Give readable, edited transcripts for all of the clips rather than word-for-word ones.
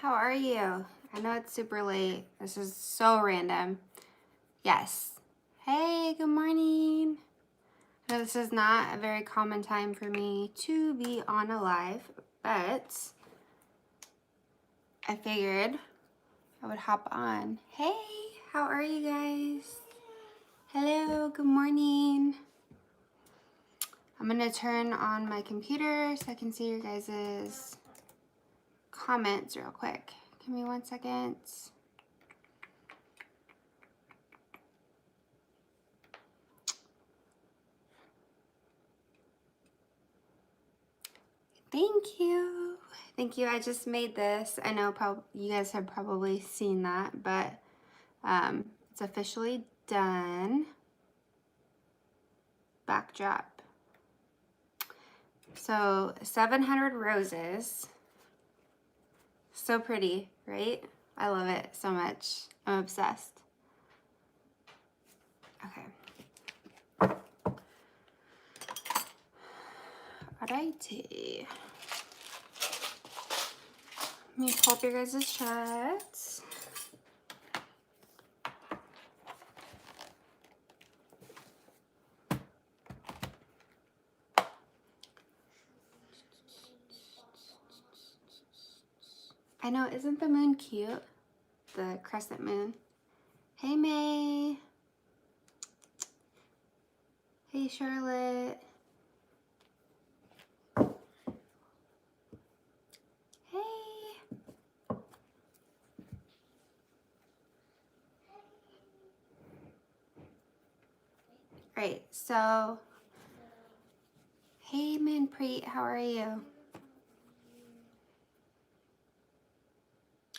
how are you? I know it's super late. This is so random. Yes. Hey, good morning. I know this is not a very common time for me to be on a live, but I figured I would hop on. Hey, how are you guys? Hello, good morning. I'm gonna turn on my computer so I can see your guys' comments real quick. Give me 1 second. Thank you. Thank you. I just made this. I know you guys have probably seen that, but it's officially done. Backdrop. So 700 roses. So pretty, right? I love it so much. I'm obsessed. Okay. Alrighty. Let me pull up your guys' chats. I know, isn't the moon cute? The crescent moon. Hey, May. Hey, Charlotte. Hey. Right, so, hey, Manpreet, how are you?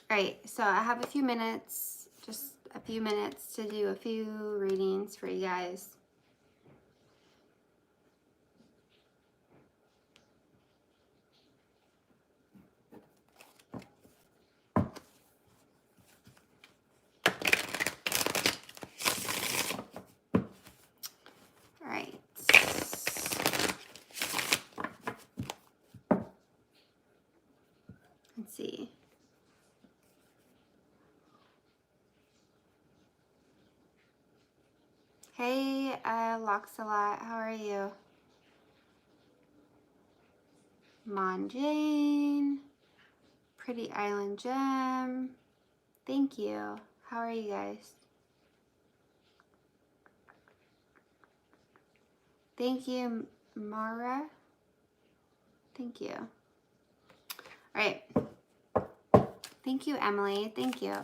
Alright, so I have a few minutes, just a few minutes to do a few readings for you guys. Alright. Let's see. Hey, Loxalot, how are you? Mon Jane, Pretty Island Gem, thank you. How are you guys? Thank you, Mara. Thank you. All right. Thank you, Emily. Thank you.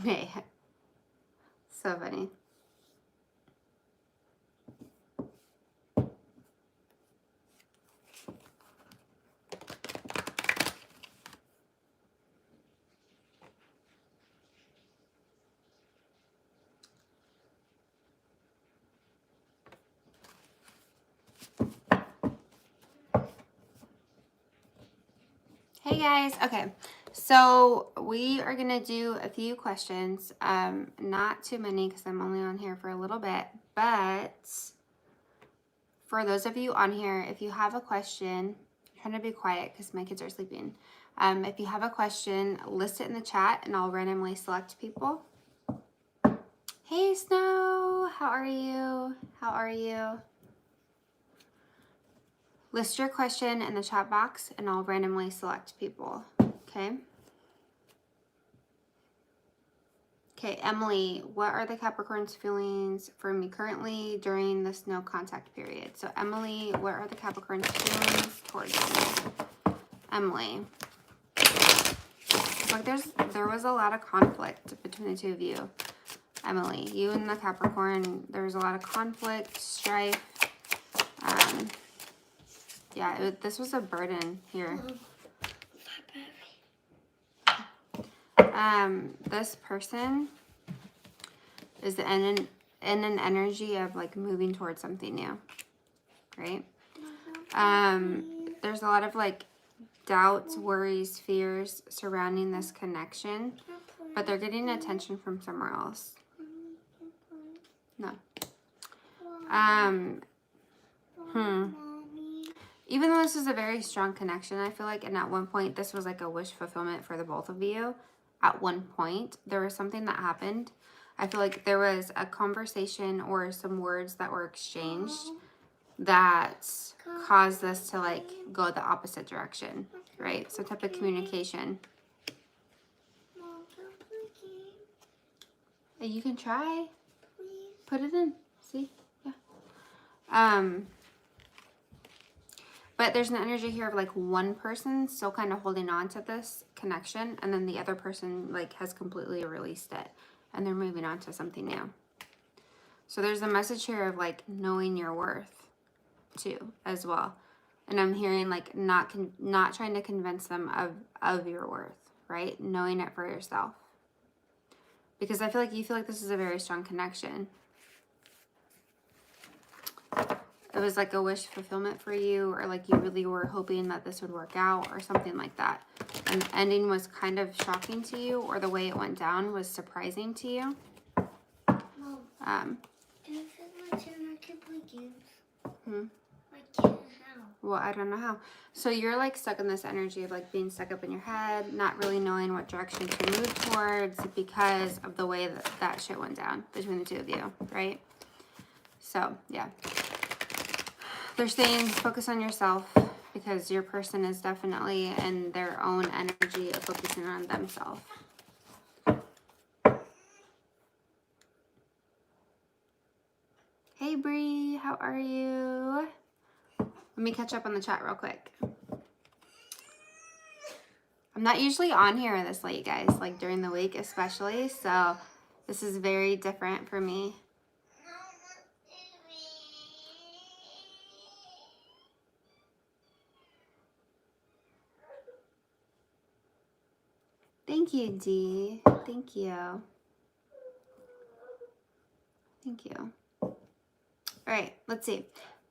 May. So funny. Hey guys, okay, so we are gonna do a few questions, not too many because I'm only on here for a little bit, but for those of you on here, if you have a question, I'm trying to be quiet because my kids are sleeping. If you have a question, list it in the chat and I'll randomly select people. Hey Snow, how are you? How are you? List your question in the chat box and I'll randomly select people, okay? Okay, Emily, what are the Capricorn's feelings for me currently during this no contact period? So Emily, what are the Capricorn's feelings towards me? Emily. Look, there was a lot of conflict between the two of you. Emily, you and the Capricorn, there was a lot of conflict, strife. Yeah, this was a burden here. This person is in an energy of like moving towards something new, right? There's a lot of like doubts, worries, fears surrounding this connection, but they're getting attention from somewhere else. No. Even though this is a very strong connection, I feel like, and at one point, this was like a wish fulfillment for the both of you. At one point, there was something that happened. I feel like there was a conversation or some words that were exchanged that caused this to like go the opposite direction, right? Some type of communication. You can try. Put it in. See? Yeah. But there's an energy here of like one person still kind of holding on to this connection, and then the other person like has completely released it and they're moving on to something new. So there's a message here of like knowing your worth too as well. And I'm hearing like not trying to convince them of your worth, right? Knowing it for yourself. Because I feel like you feel like this is a very strong connection. It was like a wish fulfillment for you, or like you really were hoping that this would work out or something like that. And the ending was kind of shocking to you, or the way it went down was surprising to you. Mom, can I fix my channel? I can play games. I can't. How? Well, I don't know how. So you're like stuck in this energy of like being stuck up in your head, not really knowing what direction to move towards because of the way that shit went down between the two of you, right? So, yeah. They're saying focus on yourself because your person is definitely in their own energy of focusing on themselves. Hey Bree, how are you? Let me catch up on the chat real quick. I'm not usually on here this late, guys, like during the week especially, so this is very different for me. Thank you, Dee. Thank you. Thank you. All right, let's see.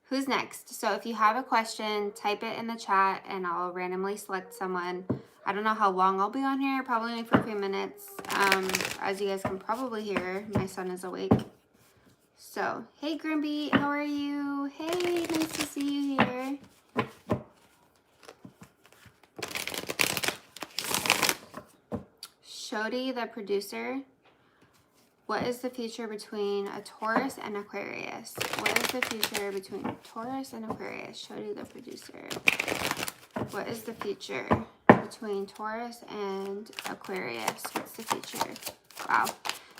Who's next? So if you have a question, type it in the chat and I'll randomly select someone. I don't know how long I'll be on here, probably only for a few minutes. As you guys can probably hear, my son is awake. So, hey Grimby, how are you? Hey, nice to see you here. Shodi, the producer. What is the future between a Taurus and Aquarius? What is the future between Taurus and Aquarius? Shodi, the producer. What is the future between Taurus and Aquarius? What's the future? Wow.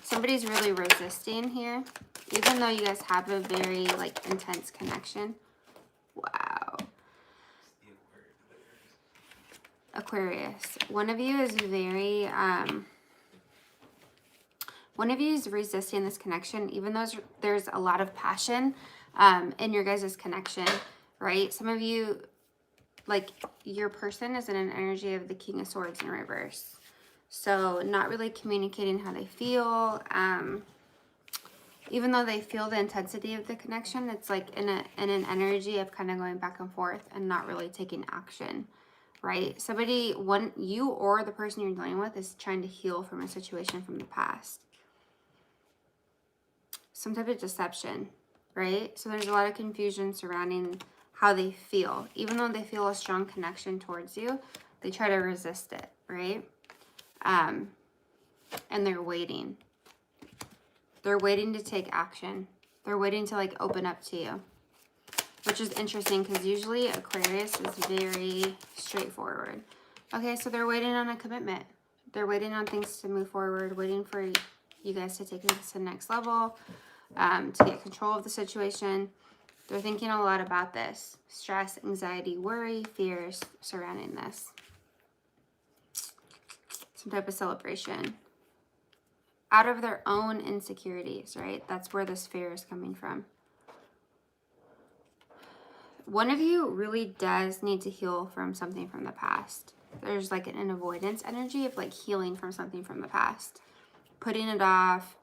Somebody's really resisting here, even though you guys have a very like intense connection. Wow. Aquarius. One of you is very one of you is resisting this connection, even though there's a lot of passion in your guys' connection, right? Some of you, like, your person is in an energy of the King of Swords in reverse. So not really communicating how they feel. Even though they feel the intensity of the connection, it's like in an energy of kind of going back and forth and not really taking action, right? Somebody, you or the person you're dealing with is trying to heal from a situation from the past. Some type of deception, right? So there's a lot of confusion surrounding how they feel. Even though they feel a strong connection towards you, they try to resist it, right? And they're waiting. They're waiting to take action. They're waiting to like open up to you, which is interesting because usually Aquarius is very straightforward. Okay, so they're waiting on a commitment. They're waiting on things to move forward, waiting for you guys to take this to the next level, to get control of the situation. They're thinking a lot about this. Stress, anxiety, worry, fears surrounding this. Some type of celebration. Out of their own insecurities, right? That's where this fear is coming from. One of you really does need to heal from something from the past. There's like an avoidance energy of like healing from something from the past. Putting it off,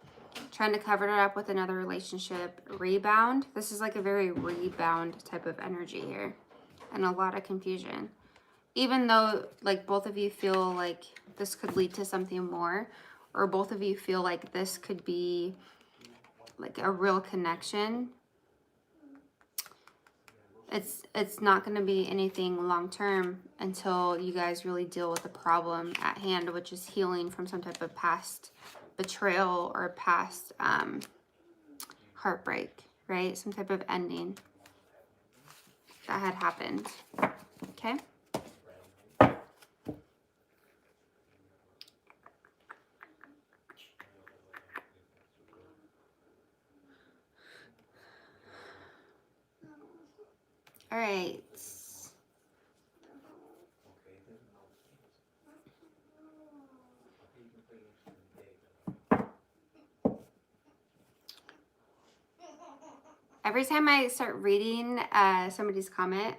trying to cover it up with another relationship, rebound. This is like a very rebound type of energy here and a lot of confusion. Even though like both of you feel like this could lead to something more, or both of you feel like this could be like a real connection, it's not going to be anything long term until you guys really deal with the problem at hand, which is healing from some type of past betrayal or past heartbreak, right? Some type of ending that had happened. Okay. All right. Every time I start reading somebody's comment,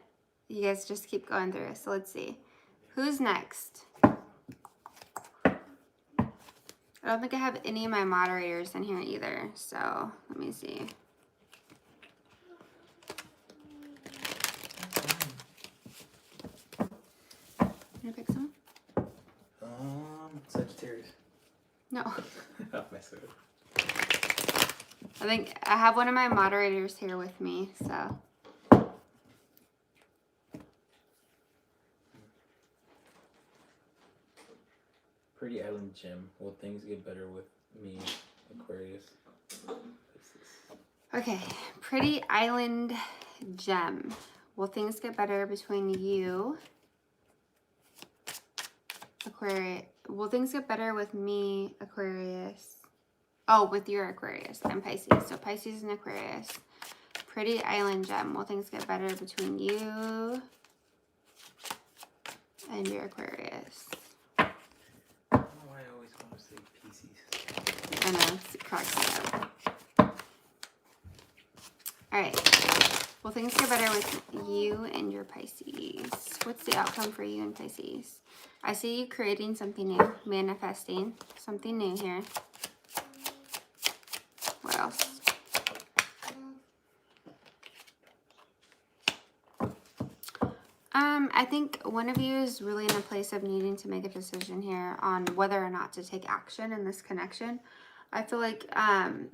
you guys just keep going through it. So let's see. Who's next? I don't think I have any of my moderators in here either. So let me see. Can I pick some? Sagittarius. No. I'll mess with it. I think I have one of my moderators here with me, so. Pretty island gem. Will things get better with me, Aquarius? Okay, pretty island gem. Will things get better between you, Aquarius? Will things get better with me, Aquarius? Oh, with your Aquarius. I'm Pisces. So Pisces and Aquarius. Pretty island gem. Will things get better between you and your Aquarius? I don't know why I always want to say Pisces. I know, it cracks me up. All right. Will things get better with you and your Pisces? What's the outcome for you and Pisces? I see you creating something new, manifesting something new here. What else? I think one of you is really in a place of needing to make a decision here on whether or not to take action in this connection. I feel like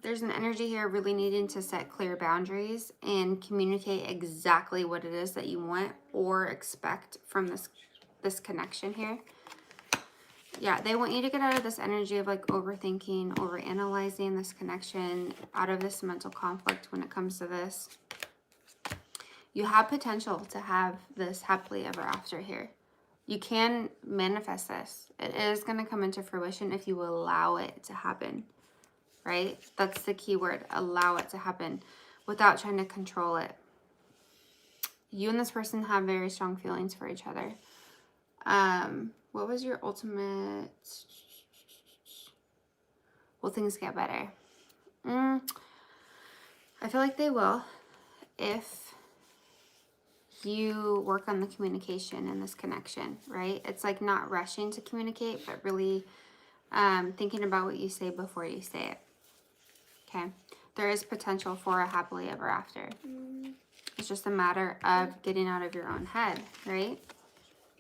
there's an energy here really needing to set clear boundaries and communicate exactly what it is that you want or expect from this connection here. Yeah, they want you to get out of this energy of like overthinking, overanalyzing this connection, out of this mental conflict when it comes to this. You have potential to have this happily ever after here. You can manifest this. It is going to come into fruition if you allow it to happen, right? That's the key word, allow it to happen without trying to control it. You and this person have very strong feelings for each other. What was your ultimate? Will things get better? I feel like they will if you work on the communication in this connection, right? It's like not rushing to communicate, but really thinking about what you say before you say it. Okay? There is potential for a happily ever after. It's just a matter of getting out of your own head, right?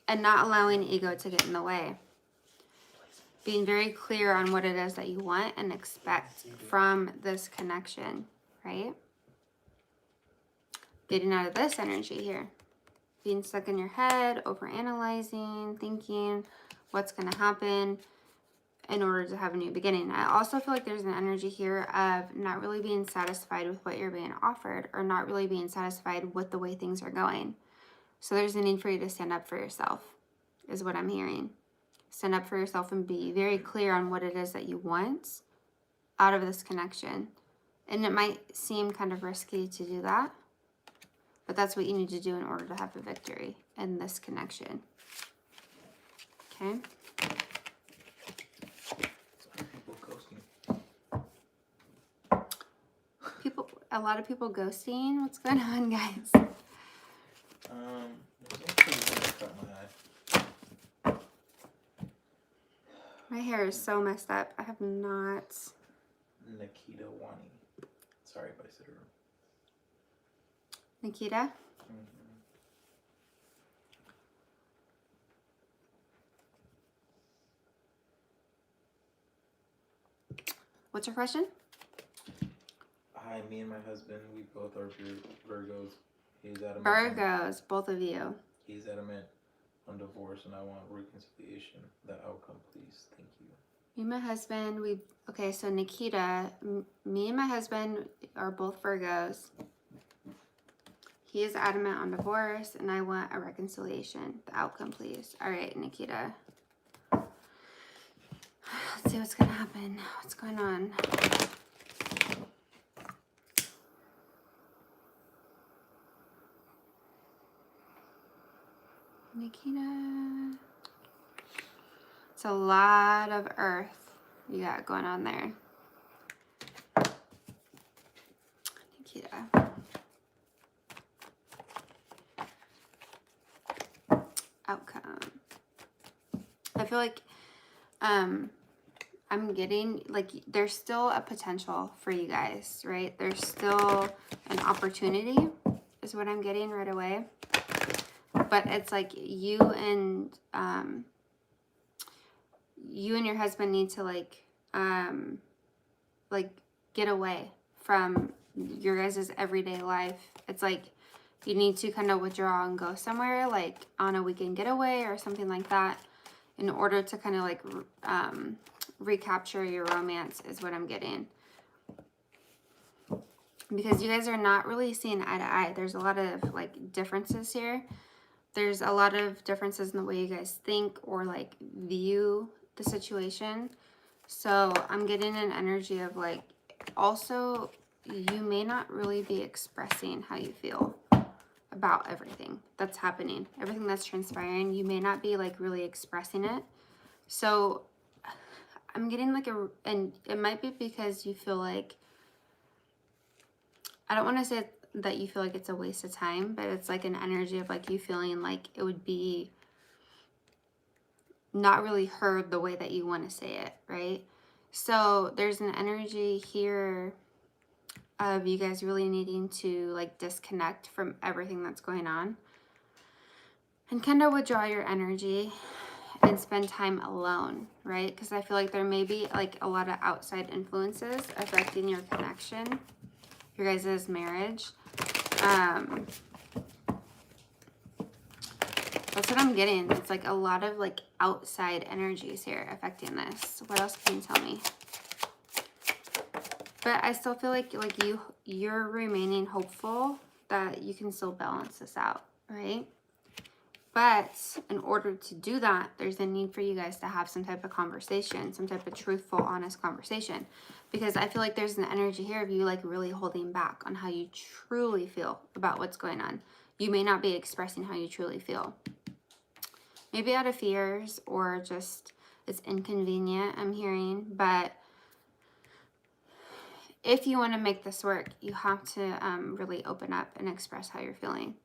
And not allowing ego to get in the way. Being very clear on what it is that you want and expect from this connection, right? Getting out of this energy here. Being stuck in your head, overanalyzing, thinking what's going to happen in order to have a new beginning. I also feel like there's an energy here of not really being satisfied with what you're being offered or not really being satisfied with the way things are going. So there's a need for you to stand up for yourself, is what I'm hearing. Stand up for yourself and be very clear on what it is that you want out of this connection. And it might seem kind of risky to do that, but that's what you need to do in order to have a victory in this connection. Okay? A lot of people ghosting. What's going on, guys? My hair is so messed up. I have not. Nikita Wani. Sorry if I said it wrong. Nikita? What's your question? Hi, me and my husband, we both are Virgos. He's adamant. Virgos, both of you. He's adamant on divorce, and I want reconciliation. The outcome, please. Thank you. Me and my husband, okay, so Nikita, me and my husband are both Virgos. He is adamant on divorce, and I want a reconciliation. The outcome, please. All right, Nikita. Let's see what's going to happen. What's going on? Nikita. It's a lot of earth you got going on there. Nikita. Outcome. I feel like I'm getting, like, there's still a potential for you guys, right? There's still an opportunity is what I'm getting right away. But it's like you and your husband need to like get away from your guys' everyday life. It's like you need to kind of withdraw and go somewhere, like on a weekend getaway or something like that, in order to kind of like recapture your romance is what I'm getting. Because you guys are not really seeing eye to eye. There's a lot of like differences here. There's a lot of differences in the way you guys think or like view the situation. So I'm getting an energy of like, also you may not really be expressing how you feel about everything that's happening, everything that's transpiring. You may not be like really expressing it. So I'm getting like and it might be because you feel like, I don't want to say that you feel like it's a waste of time, but it's like an energy of like you feeling like it would be not really heard the way that you want to say it, right? So there's an energy here of you guys really needing to like disconnect from everything that's going on and kind of withdraw your energy and spend time alone, right? Because I feel like there may be like a lot of outside influences affecting your connection, your guys' marriage. That's what I'm getting. It's like a lot of like outside energies here affecting this. What else can you tell me? But I still feel like you're remaining hopeful that you can still balance this out, right? But in order to do that, there's a need for you guys to have some type of conversation, some type of truthful, honest conversation. Because I feel like there's an energy here of you like really holding back on how you truly feel about what's going on. You may not be expressing how you truly feel. Maybe out of fears or just it's inconvenient, I'm hearing. But if you want to make this work, you have to really open up and express how you're feeling.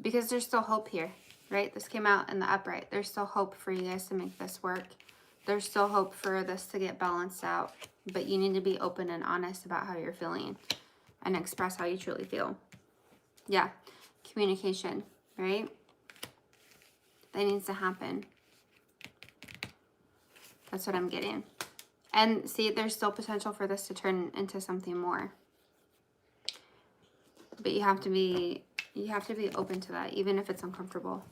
Because there's still hope here, right? This came out in the upright. There's still hope for you guys to make this work. There's still hope for this to get balanced out. But you need to be open and honest about how you're feeling and express how you truly feel. Yeah, communication, right? That needs to happen. That's what I'm getting. And see, there's still potential for this to turn into something more. But you have to be open to that, even if it's uncomfortable.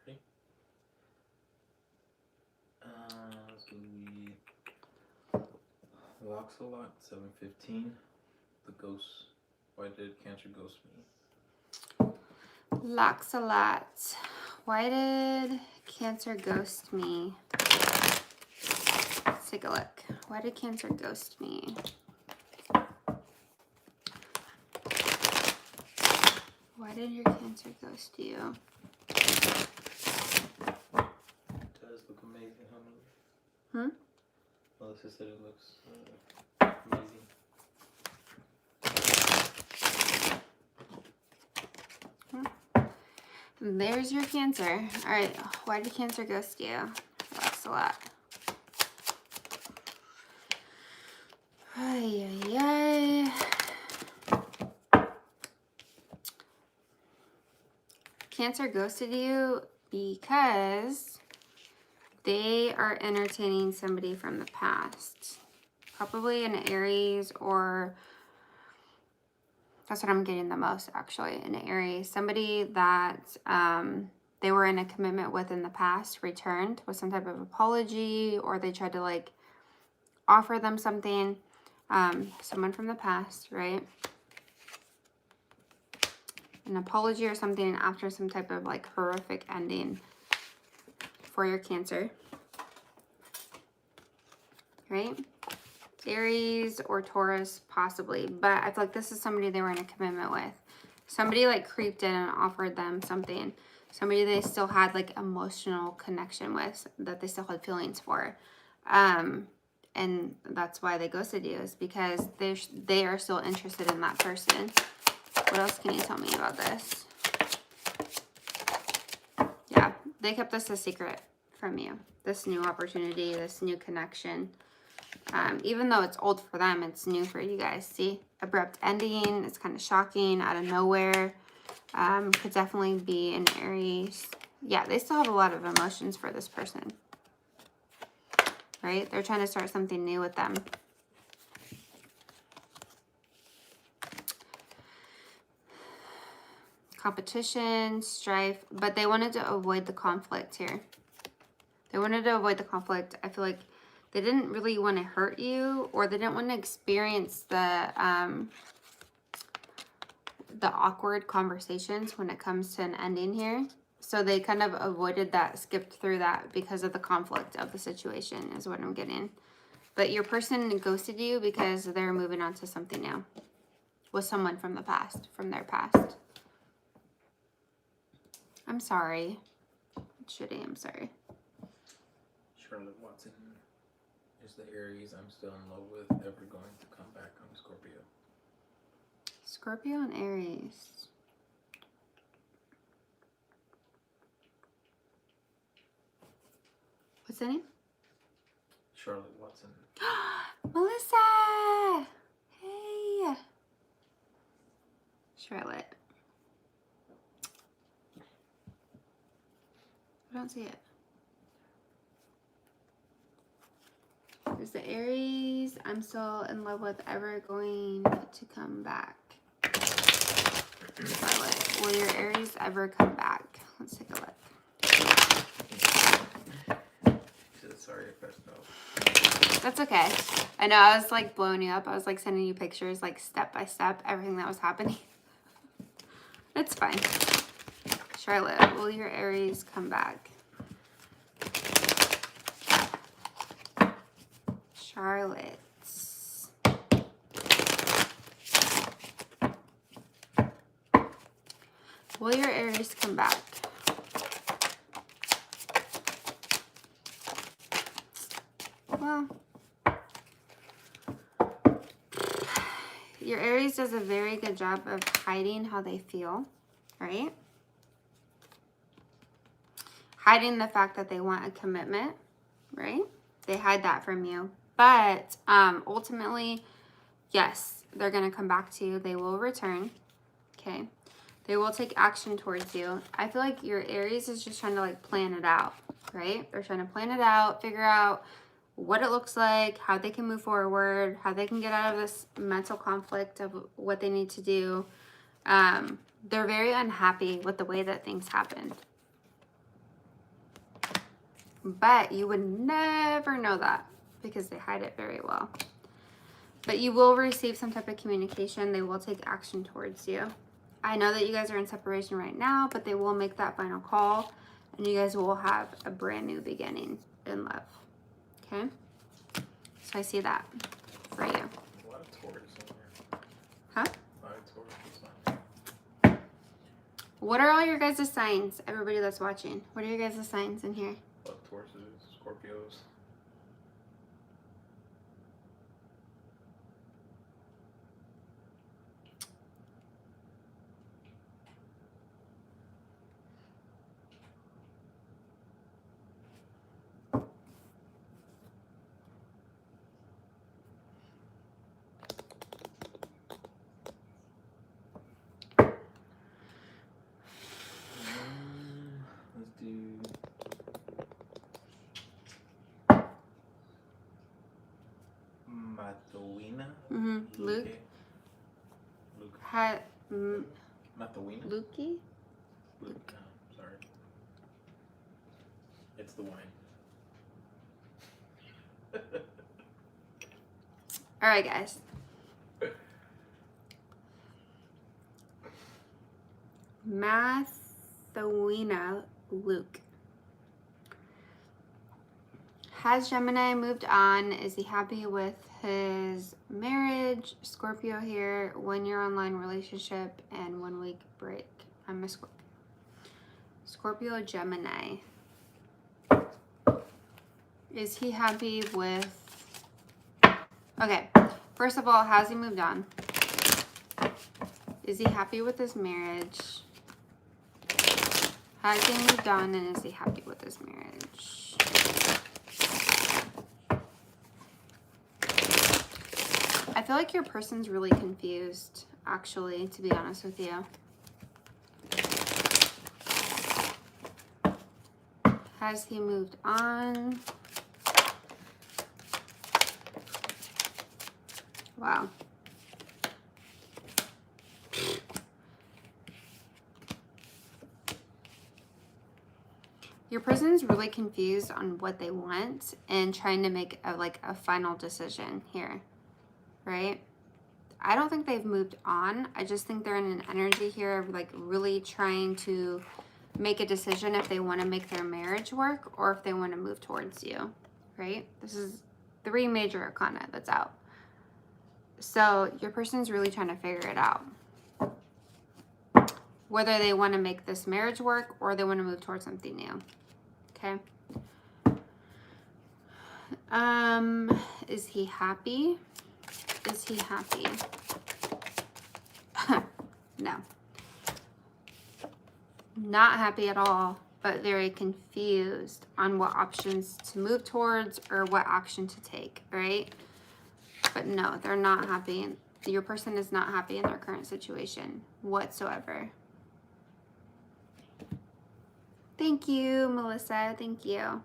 Ready? Loxalot 715. The ghost. Why did Cancer ghost me? Loxalot. Why did Cancer ghost me? Let's take a look. Why did Cancer ghost me? Why did your Cancer ghost you? It does look amazing, honey. Melissa said it looks amazing. There's your Cancer. All right, why did Cancer ghost you? That's a lot. Ay, ay, ay. Cancer ghosted you because They are entertaining somebody from the past. Probably an Aries, or that's what I'm getting the most, actually, an Aries. Somebody that they were in a commitment with in the past, returned with some type of apology, or they tried to like offer them something. Someone from the past, right? An apology or something after some type of like horrific ending for your Cancer, right? Aries or Taurus, possibly, but I feel like this is somebody they were in a commitment with. Somebody like creeped in and offered them something. Somebody they still had like emotional connection with, that they still had feelings for. And that's why they ghosted you, is because they are still interested in that person. What else can you tell me about this? Yeah, they kept this a secret from you. This new opportunity, this new connection. Even though it's old for them, it's new for you guys. See, abrupt ending. It's kind of shocking, out of nowhere. Could definitely be an Aries. Yeah, they still have a lot of emotions for this person, right? They're trying to start something new with them. Competition, strife, but they wanted to avoid the conflict here. They wanted to avoid the conflict. I feel like they didn't really want to hurt you, or they didn't want to experience the awkward conversations when it comes to an ending here. So they kind of avoided that, skipped through that because of the conflict of the situation, is what I'm getting. But your person ghosted you because they're moving on to something new with someone from the past, from their past. I'm sorry. Shitty, I'm sorry. Charlotte Watson is the Aries I'm still in love with, ever going to come back on Scorpio. Scorpio and Aries. What's the name? Charlotte Watson. Melissa! Hey! Charlotte. I don't see it. There's the Aries I'm still in love with, ever going to come back. Charlotte, will your Aries ever come back? Let's take a look. Sorry if I spelled. That's okay. I know, I was like blowing you up. I was like sending you pictures, like step by step, everything that was happening. It's fine. Charlotte, will your Aries come back? Charlotte. Will your Aries come back? Well, your Aries does a very good job of hiding how they feel, right? Hiding the fact that they want a commitment, right? They hide that from you. But ultimately, yes, they're going to come back to you. They will return, okay? They will take action towards you. I feel like your Aries is just trying to like plan it out, right? They're trying to plan it out, figure out what it looks like, how they can move forward, how they can get out of this mental conflict of what they need to do. They're very unhappy with the way that things happened. But you would never know that because they hide it very well. But you will receive some type of communication. They will take action towards you. I know that you guys are in separation right now, but they will make that final call and you guys will have a brand new beginning in love. Okay? So I see that for you. A lot of Taurus in here. Huh? A lot of Taurus is on. What are all your guys' signs? Everybody that's watching. What are your guys' signs in here? A lot of Tauruses, Scorpios. Let's do Matawina. Luke. Luke. Matawina. Luke. Luke. No, sorry. It's the wine. All right, guys. Mathawina Luke. Has Gemini moved on? Is he happy with his marriage? Scorpio here, 1 year online relationship and 1 week break. I'm a Scorpio. Scorpio Gemini. Is he happy with... Okay, first of all, has he moved on? Is he happy with his marriage? Has he moved on and is he happy with his marriage? I feel like your person's really confused, actually, to be honest with you. Has he moved on? Wow. Your person's really confused on what they want and trying to make a final decision here, right? I don't think they've moved on. I just think they're in an energy here of like really trying to make a decision if they want to make their marriage work or if they want to move towards you, right? This is 3 major arcana that's out. So your person's really trying to figure it out. Whether they want to make this marriage work or they want to move towards something new. Okay. Is he happy? Is he happy? No. Not happy at all, but very confused on what options to move towards or what action to take, right? But no, they're not happy. Your person is not happy in their current situation whatsoever. Thank you, Melissa. Thank you.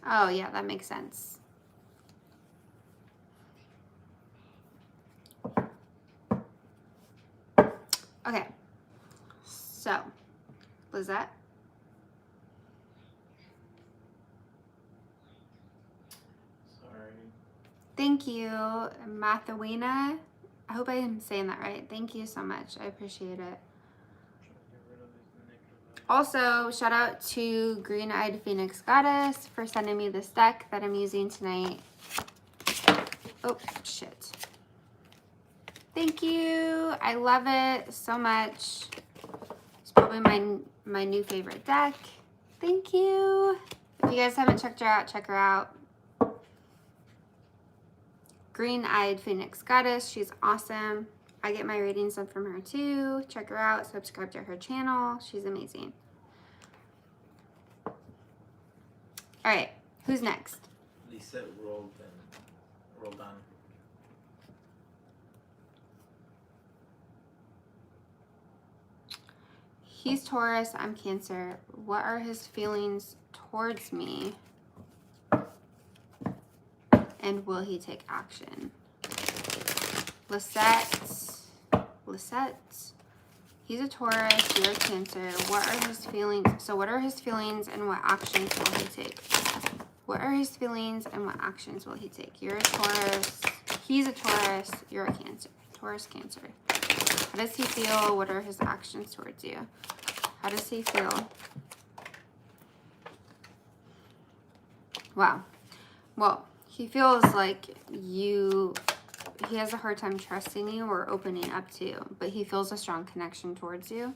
Oh, yeah, that makes sense. Okay. So, Lizette. Sorry. Thank you, Mathawina. I hope I am saying that right. Thank you so much. I appreciate it. Also, shout out to Green-Eyed Phoenix Goddess for sending me this deck that I'm using tonight. Oh, shit. Thank you. I love it so much. It's probably my new favorite deck. Thank you. If you guys haven't checked her out, check her out. Green-Eyed Phoenix Goddess. She's awesome. I get my readings done from her too. Check her out. Subscribe to her channel. She's amazing. All right. Who's next? Lisa rolled on. He's Taurus. I'm Cancer. What are his feelings towards me? And will he take action? Lisette. He's a Taurus. You're a Cancer. What are his feelings? So what are his feelings and what actions will he take? What are his feelings and what actions will he take? You're a Taurus. He's a Taurus. You're a Cancer. Taurus, Cancer. How does he feel? What are his actions towards you? How does he feel? Wow. Well, he feels like he has a hard time trusting you or opening up to you, but he feels a strong connection towards you.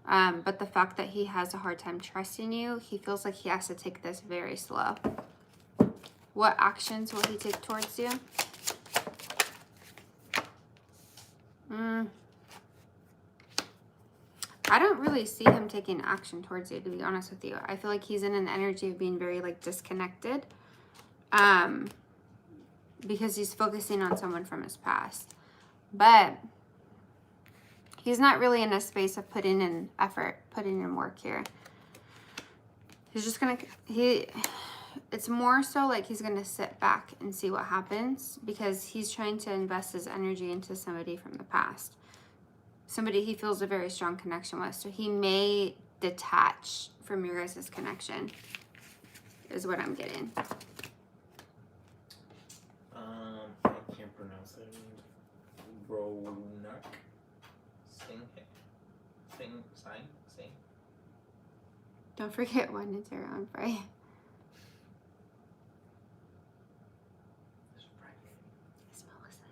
But the fact that he has a hard time trusting you, he feels like he has to take this very slow. What actions will he take towards you? I don't really see him taking action towards you, to be honest with you. I feel like he's in an energy of being very disconnected. Because he's focusing on someone from his past. But he's not really in a space of putting in effort, putting in work here. He's just gonna, it's more so like he's going to sit back and see what happens because he's trying to invest his energy into somebody from the past. Somebody he feels a very strong connection with. So he may detach from your guys' connection, is what I'm getting. I can't pronounce that name. Ronak? Sing? Don't forget one is your own Friday. It's Friday. Is Melissa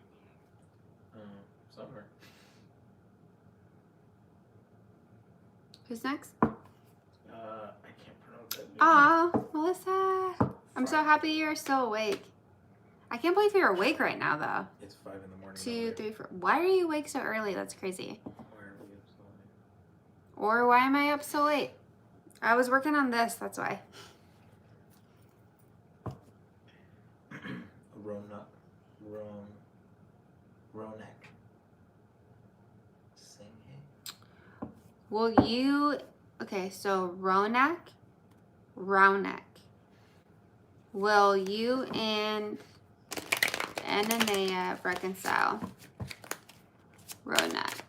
in here? Somewhere. Who's next? I can't pronounce that name. Aw, Melissa. I'm so happy you're still awake. I can't believe you're awake right now, though. It's 5 in the morning. 2, 3, 4. Why are you awake so early? That's crazy. Why are we up so late? Or why am I up so late? I was working on this, that's why. Ronak. Sing. Will you... Okay, so Ronak. Will you and Ananea reconcile? Ronak.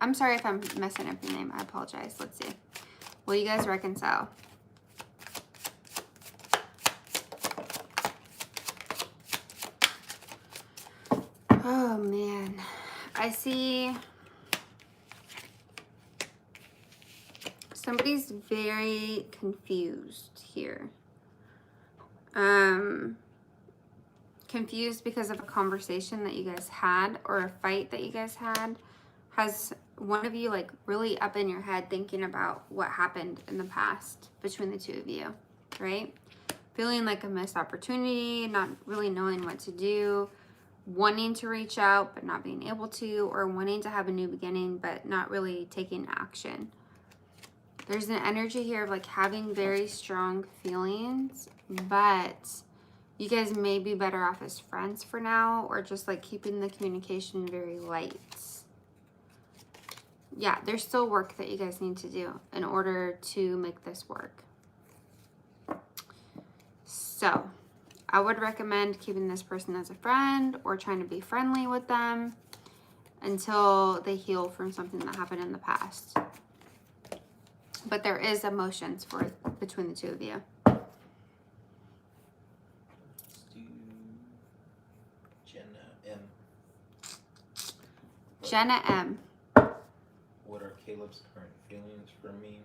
I'm sorry if I'm messing up your name. I apologize. Let's see. Will you guys reconcile? Oh, man. I see somebody's very confused here. Confused because of a conversation that you guys had or a fight that you guys had. Has one of you like really up in your head thinking about what happened in the past between the two of you, right? Feeling like a missed opportunity, not really knowing what to do, wanting to reach out but not being able to, or wanting to have a new beginning but not really taking action. There's an energy here of like having very strong feelings, but you guys may be better off as friends for now, or just like keeping the communication very light. Yeah, there's still work that you guys need to do in order to make this work. So I would recommend keeping this person as a friend or trying to be friendly with them until they heal from something that happened in the past. But there is emotions between the two of you. Let's do Jenna M. What are Caleb's current feelings for me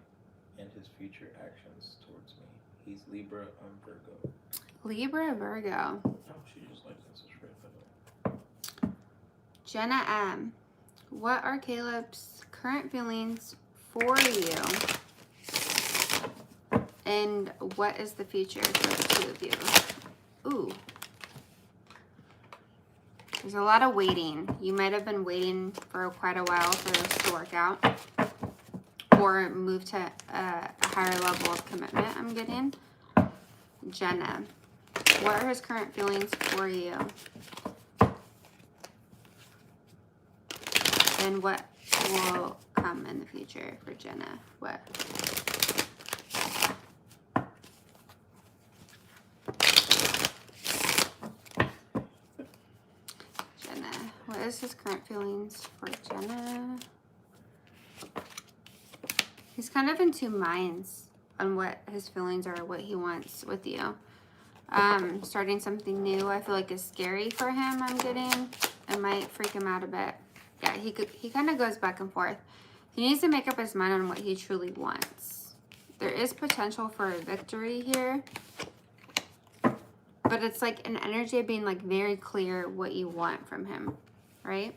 and his future actions towards me? He's Libra, I'm Virgo. Virgo. Oh, she just likes us straight up. Jenna M. What are Caleb's current feelings for you? And what is the future for the two of you? Ooh. There's a lot of waiting. You might have been waiting for quite a while for this to work out. Or move to a higher level of commitment, I'm getting. Jenna. What are his current feelings for you? And what will come in the future for Jenna? What? Jenna. What is his current feelings for Jenna? He's kind of in two minds on what his feelings are, what he wants with you. Starting something new, I feel like is scary for him, I'm getting. It might freak him out a bit. Yeah, he kind of goes back and forth. He needs to make up his mind on what he truly wants. There is potential for a victory here. But it's like an energy of being like very clear what you want from him, right?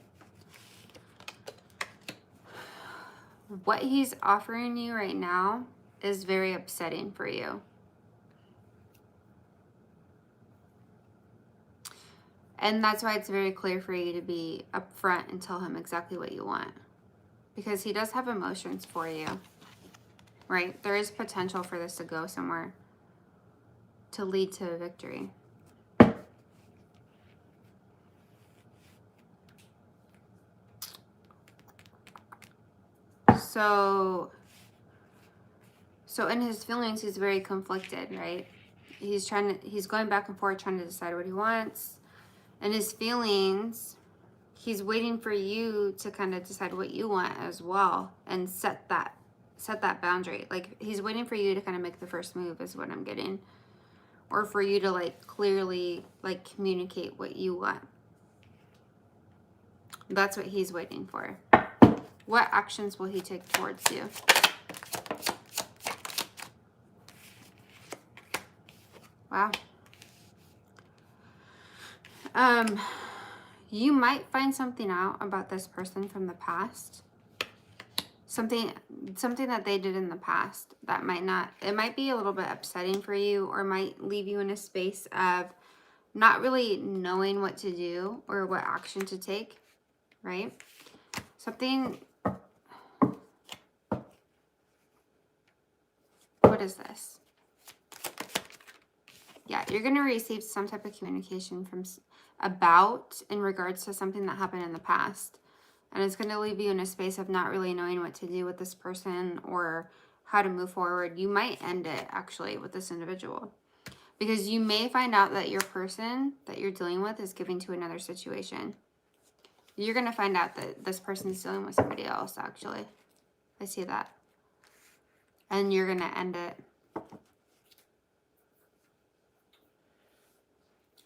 What he's offering you right now is very upsetting for you. And that's why it's very clear for you to be upfront and tell him exactly what you want. Because he does have emotions for you, right? There is potential for this to go somewhere to lead to a victory. So in his feelings, he's very conflicted, right? He's going back and forth trying to decide what he wants. And his feelings, he's waiting for you to kind of decide what you want as well and set that boundary. Like, he's waiting for you to kind of make the first move is what I'm getting. Or for you to, like, clearly, like, communicate what you want. That's what he's waiting for. What actions will he take towards you? Wow. You might find something out about this person from the past. Something that they did in the past that it might be a little bit upsetting for you, or might leave you in a space of not really knowing what to do or what action to take, right? What is this? Yeah, you're going to receive some type of communication in regards to something that happened in the past. And it's going to leave you in a space of not really knowing what to do with this person or how to move forward. You might end it, actually, with this individual. Because you may find out that your person that you're dealing with is giving to another situation. You're going to find out that this person's dealing with somebody else, actually. I see that. And you're going to end it.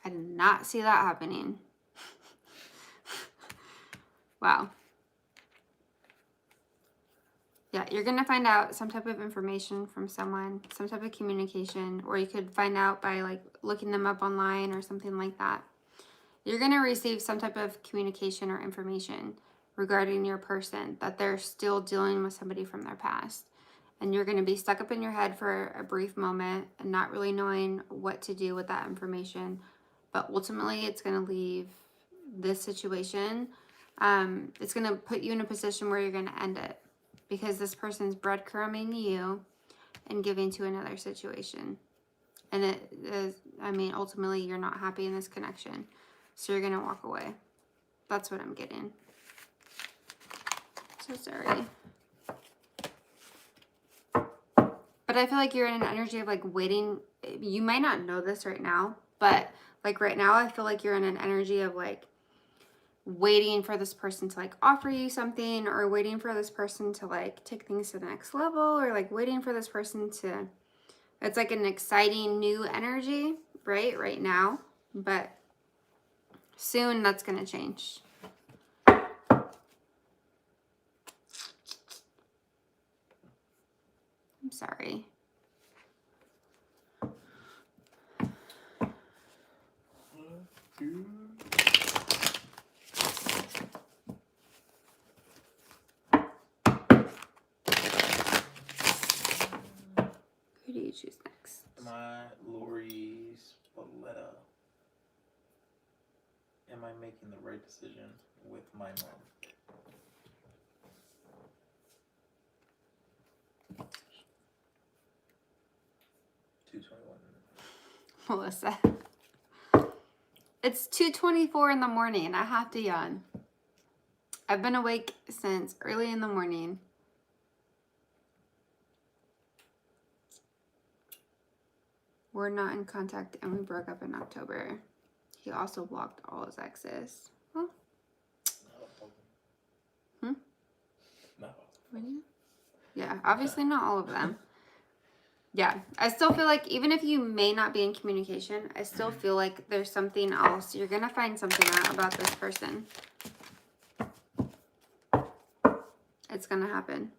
I did not see that happening. Wow. Yeah, you're going to find out some type of information from someone, some type of communication, or you could find out by, like, looking them up online or something like that. You're going to receive some type of communication or information regarding your person, that they're still dealing with somebody from their past. And you're going to be stuck up in your head for a brief moment and not really knowing what to do with that information. But ultimately, it's going to leave this situation. It's going to put you in a position where you're going to end it. Because this person's breadcrumbing you and giving to another situation. And it is, I mean, ultimately, you're not happy in this connection. So you're going to walk away. That's what I'm getting. So sorry. But I feel like you're in an energy of, like, waiting. You might not know this right now. But, like, right now, I feel like you're in an energy of, like, waiting for this person to, like, offer you something, or waiting for this person to, like, take things to the next level, or, like, waiting for this person to, it's like an exciting new energy, right now, but soon that's going to change. I'm sorry. Who do you choose next? My Lori Spalletta. Am I making the right decision with my mom? Melissa. It's 2:24 in the morning. I have to yawn. I've been awake since early in the morning. We're not in contact and we broke up in October. He also blocked all his exes. Huh? Really? Yeah, obviously not all of them. Yeah, I still feel like even if you may not be in communication, I still feel like there's something else. You're going to find something out about this person. It's going to happen.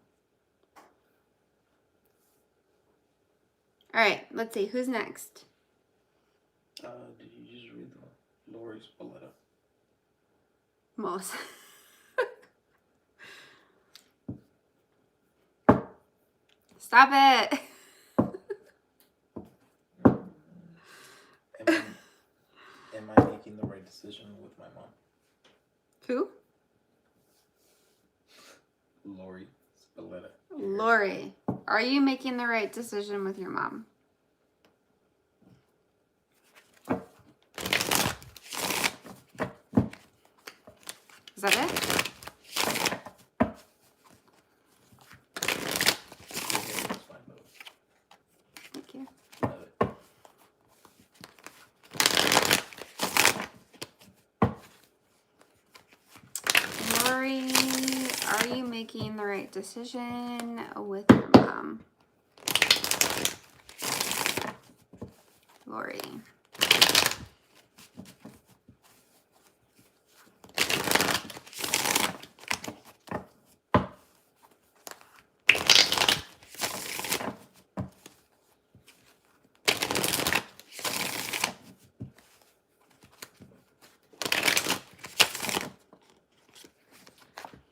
All right, let's see. Who's next? Did you just read the Lori Spalletta? Melissa. Stop it. Am I making the right decision with my mom? Who? Lori Spalletta. Lori. Are you making the right decision with your mom? Is that it? you. Love it. Lori, are you making the right decision with your mom? Lori.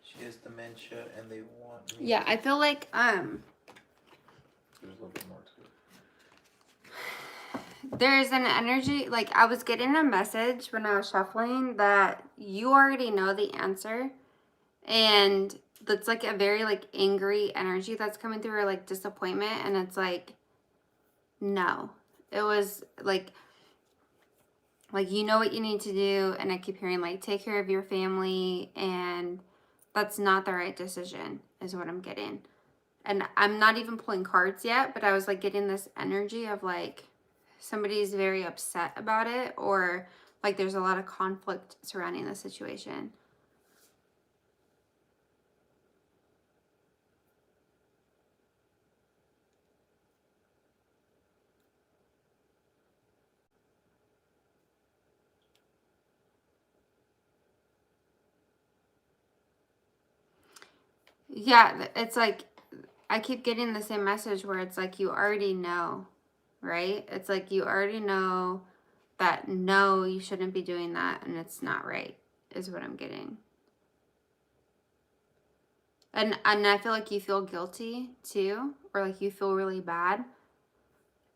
She has dementia and they want me. Yeah, I feel like There's a little bit more to it. there's an energy, like I was getting a message when I was shuffling that you already know the answer, and that's like a very like angry energy that's coming through, or like disappointment, and it's like no. It was like you know what you need to do, and I keep hearing like take care of your family, and that's not the right decision is what I'm getting. And I'm not even pulling cards yet, but I was like getting this energy of like somebody's very upset about it, or like there's a lot of conflict surrounding the situation. Yeah, it's like I keep getting the same message where it's like you already know, right? It's like you already know that no, you shouldn't be doing that, and it's not right, is what I'm getting. And I feel like you feel guilty too, or like you feel really bad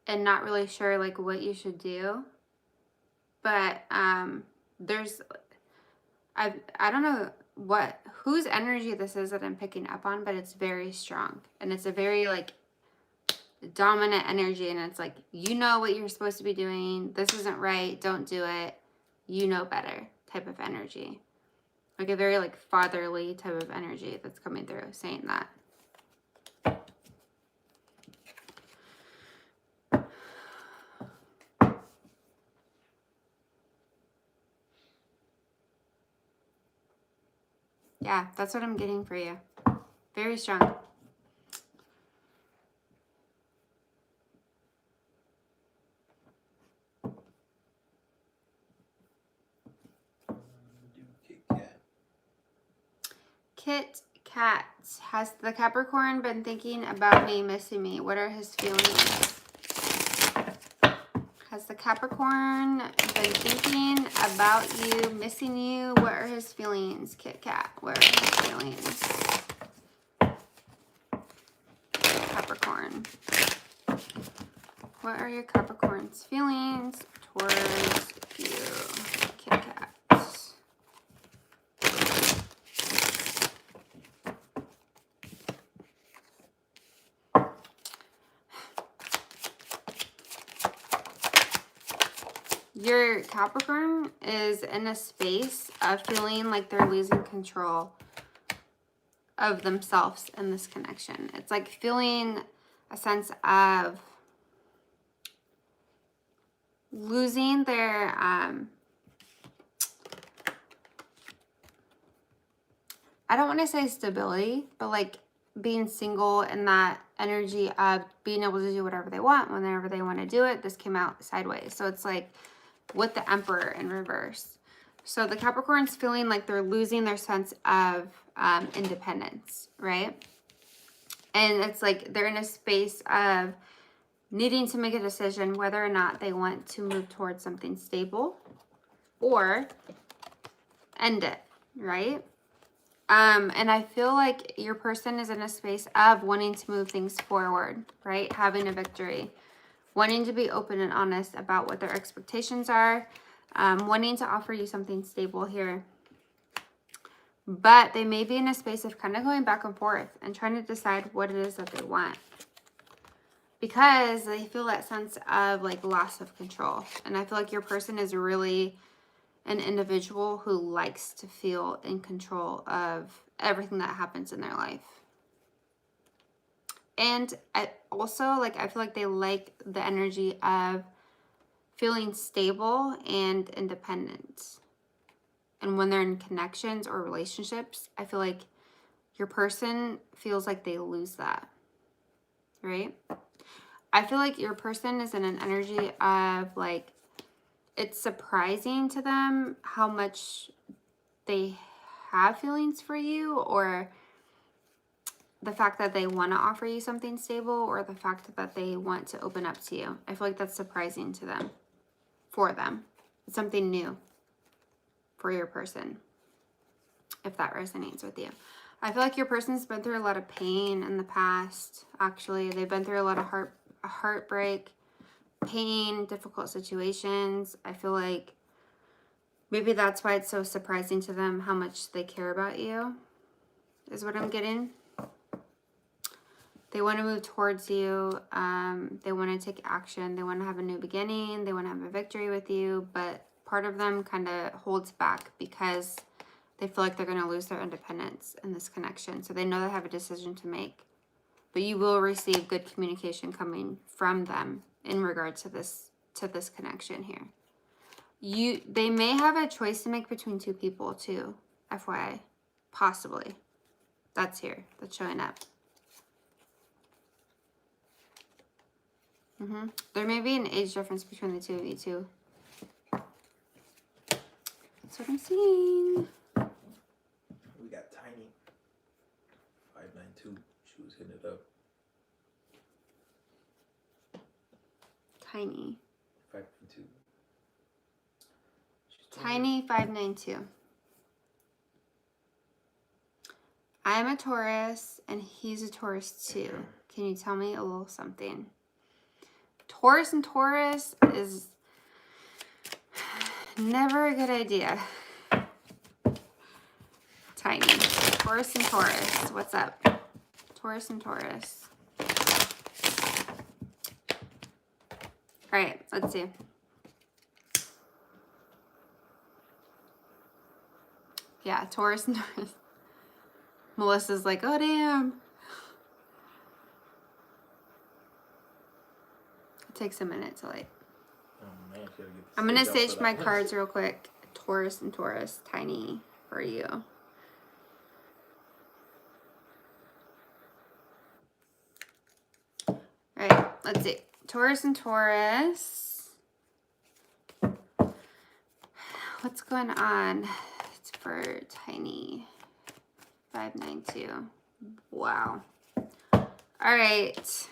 and not really sure like what you should do. But there's I don't know whose energy this is that I'm picking up on, but it's very strong, and it's a very like dominant energy, and it's like you know what you're supposed to be doing. This isn't right. Don't do it. You know better type of energy. Like a very like fatherly type of energy that's coming through saying that. Yeah, that's what I'm getting for you. Very strong. Kit Kat, has the Capricorn been thinking about me, missing me? What are his feelings? Has the Capricorn been thinking about you, missing you? What are his feelings, Kit Kat? What are his feelings? Capricorn. What are your Capricorn's feelings towards you, Kit Kat? Your Capricorn is in a space of feeling like they're losing control of themselves in this connection. It's like feeling a sense of losing their I don't want to say stability, but like being single and that energy of being able to do whatever they want whenever they want to do it. This came out sideways. So it's like with the Emperor in reverse. So the Capricorn's feeling like they're losing their sense of independence, right? And it's like they're in a space of needing to make a decision whether or not they want to move towards something stable or end it, right? And I feel like your person is in a space of wanting to move things forward, right? Having a victory, wanting to be open and honest about what their expectations are, wanting to offer you something stable here. But they may be in a space of kind of going back and forth and trying to decide what it is that they want, because they feel that sense of like loss of control. And I feel like your person is really an individual who likes to feel in control of everything that happens in their life. And I also, like, I feel like they like the energy of feeling stable and independent. And when they're in connections or relationships, I feel like your person feels like they lose that, right? I feel like your person is in an energy of, like, it's surprising to them how much they have feelings for you, or the fact that they want to offer you something stable, or the fact that they want to open up to you. I feel like that's surprising to them, for them. It's something new for your person, if that resonates with you. I feel like your person's been through a lot of pain in the past. Actually, they've been through a lot of heartbreak, pain, difficult situations. I feel like maybe that's why it's so surprising to them how much they care about you, is what I'm getting. They want to move towards you. They want to take action. They want to have a new beginning. They want to have a victory with you. But part of them kind of holds back because they feel like they're going to lose their independence in this connection. So they know they have a decision to make. But you will receive good communication coming from them in regards to this connection here. They may have a choice to make between two people too, FYI. Possibly. That's here. That's showing up. There may be an age difference between the two of you too. That's what I'm seeing. We got Tiny. 592. She was hitting it up. Tiny. 592. Tiny 592. I'm a Taurus and he's a Taurus too. Can you tell me a little something? Taurus and Taurus is never a good idea. Tiny. Taurus and Taurus. What's up? Taurus and Taurus. All right, let's see. Yeah, Taurus and Taurus. Melissa's like, oh, damn. It takes a minute to, like. Oh, man, I'm going to stage my cards real quick. Taurus and Taurus. Tiny for you. All right, let's see. Taurus and Taurus. What's going on? It's for Tiny. 592. Wow. All right.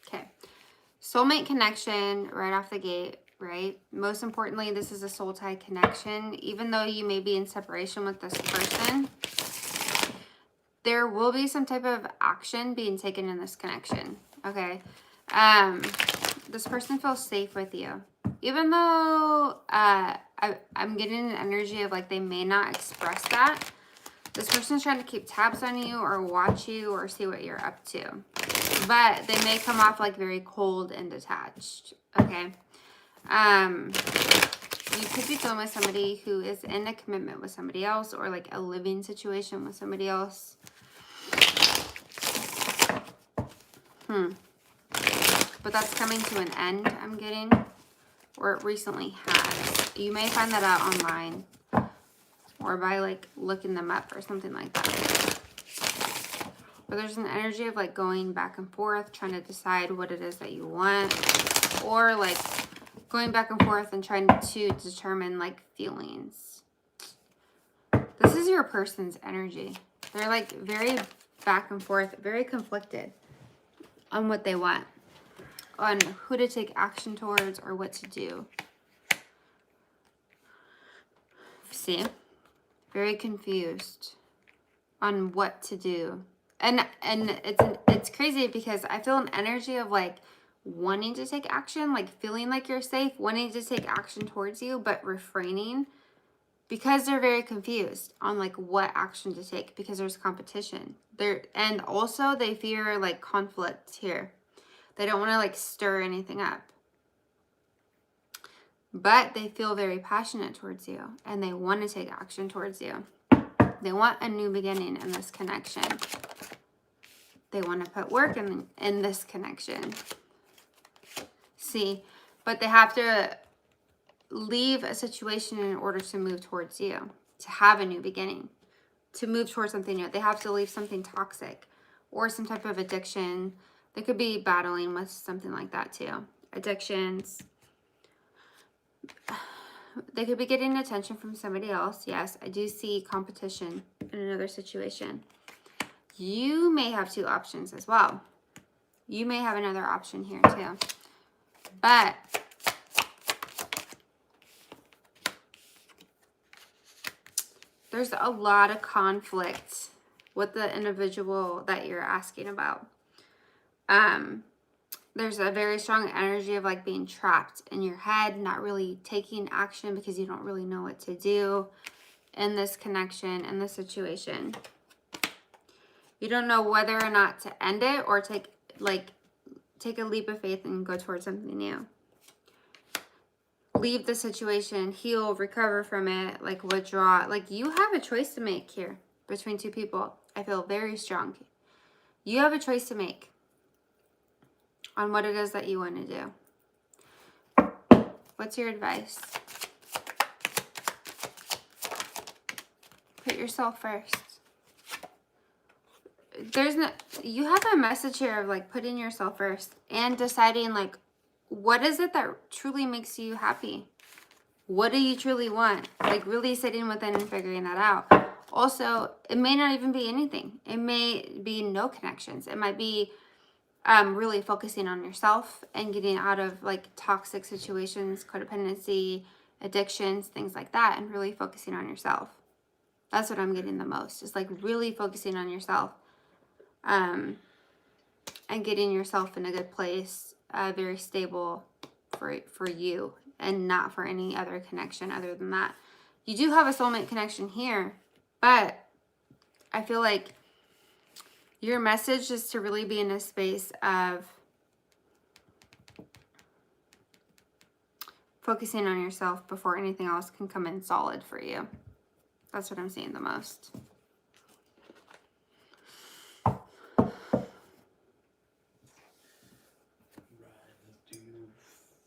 Okay. Soulmate connection right off the gate, right? Most importantly, this is a soul tie connection. Even though you may be in separation with this person, there will be some type of action being taken in this connection, okay? This person feels safe with you. Even though I'm getting an energy of, like, they may not express that, this person's trying to keep tabs on you or watch you or see what you're up to. But they may come off, like, very cold and detached, okay? You could be dealing with somebody who is in a commitment with somebody else, or, like, a living situation with somebody else. But that's coming to an end, I'm getting. Or it recently has. You may find that out online. Or by, like, looking them up or something like that. But there's an energy of, like, going back and forth, trying to decide what it is that you want. Or, like, going back and forth and trying to determine, like, feelings. This is your person's energy. They're, like, very back and forth, very conflicted on what they want, on who to take action towards or what to do. See? Very confused on what to do. And it's crazy because I feel an energy of, like, wanting to take action, like feeling like you're safe, wanting to take action towards you, but refraining because they're very confused on, like, what action to take because there's competition. And also they fear, like, conflict here. They don't want to, like, stir anything up. But they feel very passionate towards you and they want to take action towards you. They want a new beginning in this connection. They want to put work in this connection. See, but they have to leave a situation in order to move towards you, to have a new beginning, to move towards something new. They have to leave something toxic or some type of addiction. They could be battling with something like that too. Addictions. They could be getting attention from somebody else. Yes, I do see competition in another situation. You may have two options as well. You may have another option here too. But there's a lot of conflict with the individual that you're asking about. There's a very strong energy of like being trapped in your head, not really taking action because you don't really know what to do in this connection, in this situation. You don't know whether or not to end it or take a leap of faith and go towards something new. Leave the situation, heal, recover from it, like withdraw. Like you have a choice to make here between two people. I feel very strong. You have a choice to make on what it is that you want to do. What's your advice? Put yourself first. You have a message here of like putting yourself first and deciding like, what is it that truly makes you happy? What do you truly want? Like really sitting within and figuring that out. Also, it may not even be anything. It may be no connections. It might be really focusing on yourself and getting out of like toxic situations, codependency, addictions, things like that, and really focusing on yourself. That's what I'm getting the most. It's like really focusing on yourself and getting yourself in a good place, very stable for you and not for any other connection other than that. You do have a soulmate connection here, but I feel like your message is to really be in a space of focusing on yourself before anything else can come in solid for you. That's what I'm seeing the most. Right, let's do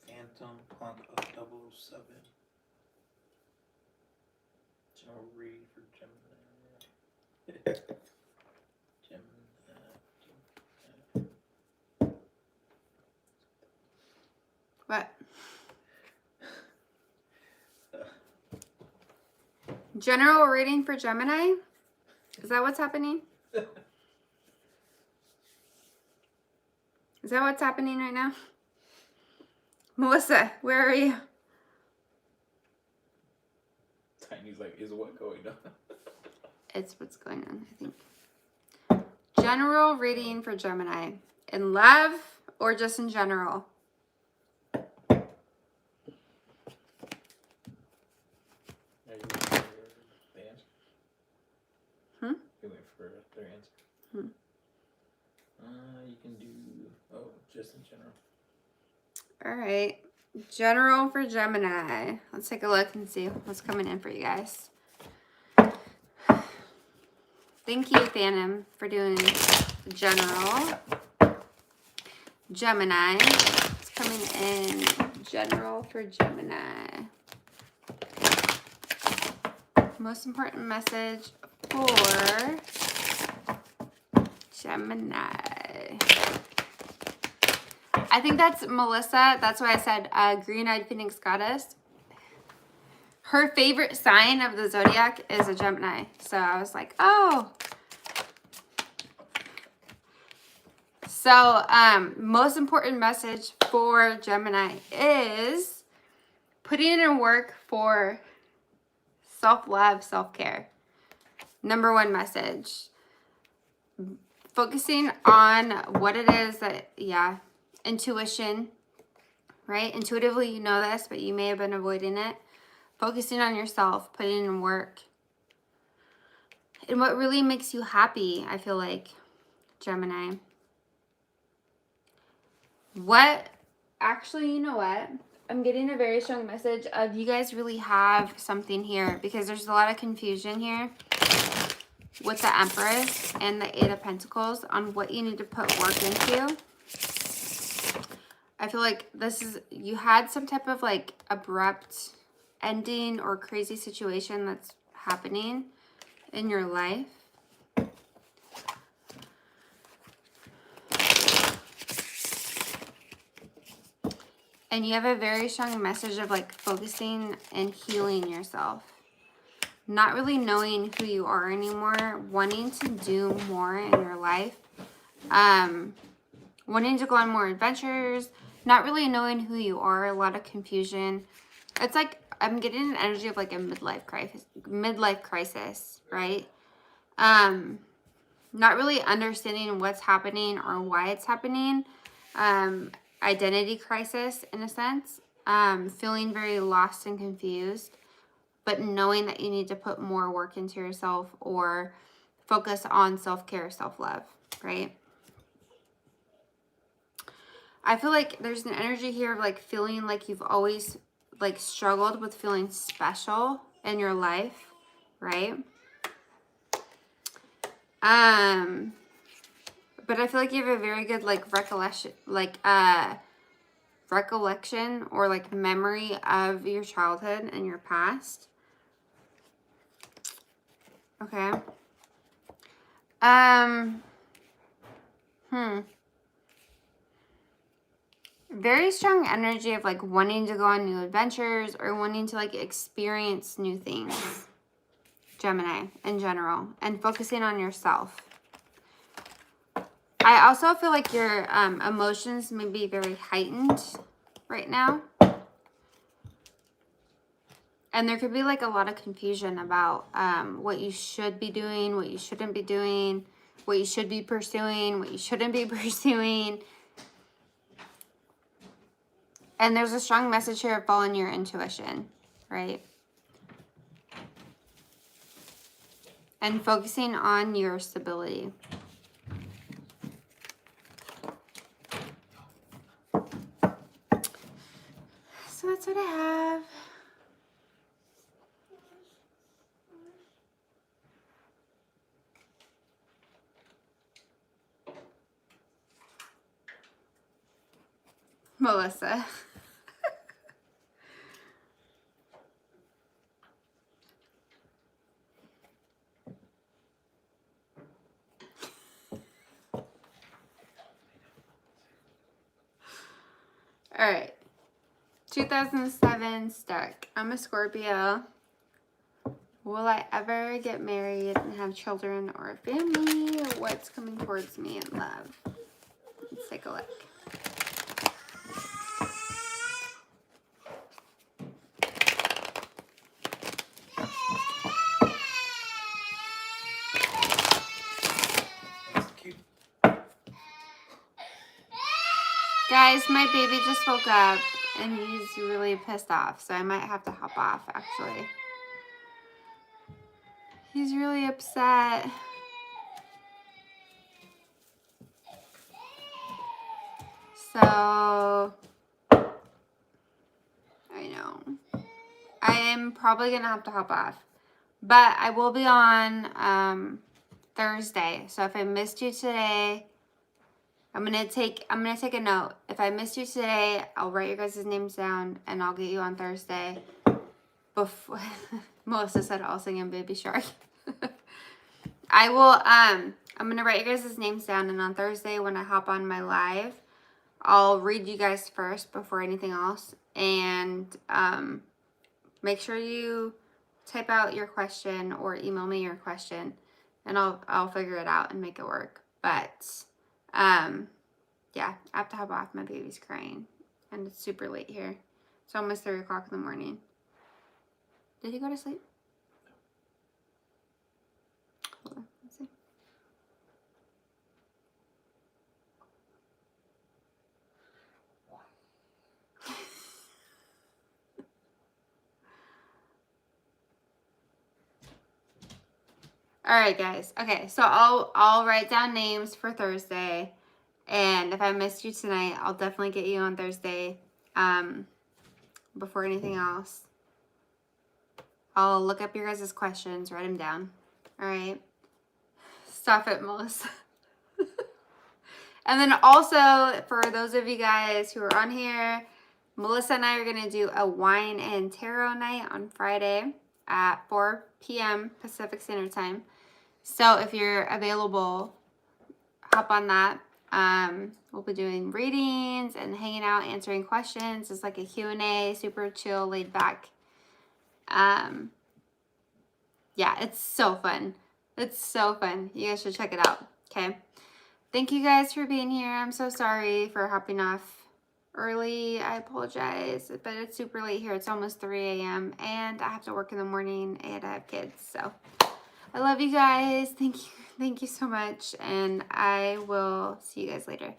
Phantom Punk of 007. General read for Gemini. What? General reading for Gemini? Is that what's happening? Is that what's happening right now? Melissa, where are you? Tiny's like, is what going on? It's what's going on, I think. General reading for Gemini. In love or just in general? Are you waiting for the answer? Hmm? You wait for their answer. Hmm. You can do, just in general. All right. General for Gemini. Let's take a look and see what's coming in for you guys. Thank you, Phantom, for doing general. Gemini. It's coming in general for Gemini. Most important message for Gemini. I think that's Melissa. That's why I said green-eyed Phoenix Goddess. Her favorite sign of the zodiac is a Gemini. So I was like, oh. So most important message for Gemini is putting in work for self-love, self-care. Number one message. Focusing on what it is that, intuition, right? Intuitively, you know this, but you may have been avoiding it. Focusing on yourself, putting in work. And what really makes you happy, I feel like, Gemini. Actually, you know what? I'm getting a very strong message of you guys really have something here because there's a lot of confusion here. with the Empress and the Eight of Pentacles on what you need to put work into. I feel like you had some type of like abrupt ending or crazy situation that's happening in your life. And you have a very strong message of like focusing and healing yourself. Not really knowing who you are anymore, wanting to do more in your life, wanting to go on more adventures, not really knowing who you are, a lot of confusion. It's like I'm getting an energy of like a midlife crisis, right? Not really understanding what's happening or why it's happening. Identity crisis in a sense. Feeling very lost and confused, but knowing that you need to put more work into yourself or focus on self-care, self-love, right? I feel like there's an energy here of like feeling like you've always like struggled with feeling special in your life, right? But I feel like you have a very good like recollection or like memory of your childhood and your past. Okay. Very strong energy of like wanting to go on new adventures or wanting to like experience new things. Gemini in general, and focusing on yourself. I also feel like your emotions may be very heightened right now. And there could be like a lot of confusion about what you should be doing, what you shouldn't be doing, what you should be pursuing, what you shouldn't be pursuing. And there's a strong message here of following your intuition, right? And focusing on your stability. So that's what I have. Melissa. All right. 2007 stuck. I'm a Scorpio. Will I ever get married and have children or a family? What's coming towards me in love? Let's take a look. Guys, my baby just woke up and he's really pissed off, so I might have to hop off actually. He's really upset. So, I know. I am probably going to have to hop off. But I will be on Thursday. So if I missed you today, I'm gonna take a note. If I missed you today, I'll write your guys' names down and I'll get you on Thursday. Before Melissa said I'll sing in Baby Shark. I will I'm gonna write your guys' names down, and on Thursday when I hop on my live, I'll read you guys first before anything else. And make sure you type out your question or email me your question, and I'll figure it out and make it work. But yeah, I have to hop off. My baby's crying, and it's super late here. It's almost 3 o'clock in the morning. Did he go to sleep? Hold on, let's see. All right, guys. Okay, so I'll write down names for Thursday, and if I missed you tonight, I'll definitely get you on Thursday. Before anything else, I'll look up your guys' questions, write them down. All right. Stop it, Melissa. And then also, for those of you guys who are on here, Melissa and I are going to do a wine and tarot night on Friday at 4 p.m. Pacific Standard Time. So if you're available, hop on that. We'll be doing readings and hanging out, answering questions. It's like a Q&A, super chill, laid back. Yeah, it's so fun. It's so fun. You guys should check it out. Okay. Thank you guys for being here. I'm so sorry for hopping off early. I apologize, but it's super late here. It's almost 3 a.m. and I have to work in the morning and I have kids. So I love you guys. Thank you. Thank you so much. And I will see you guys later.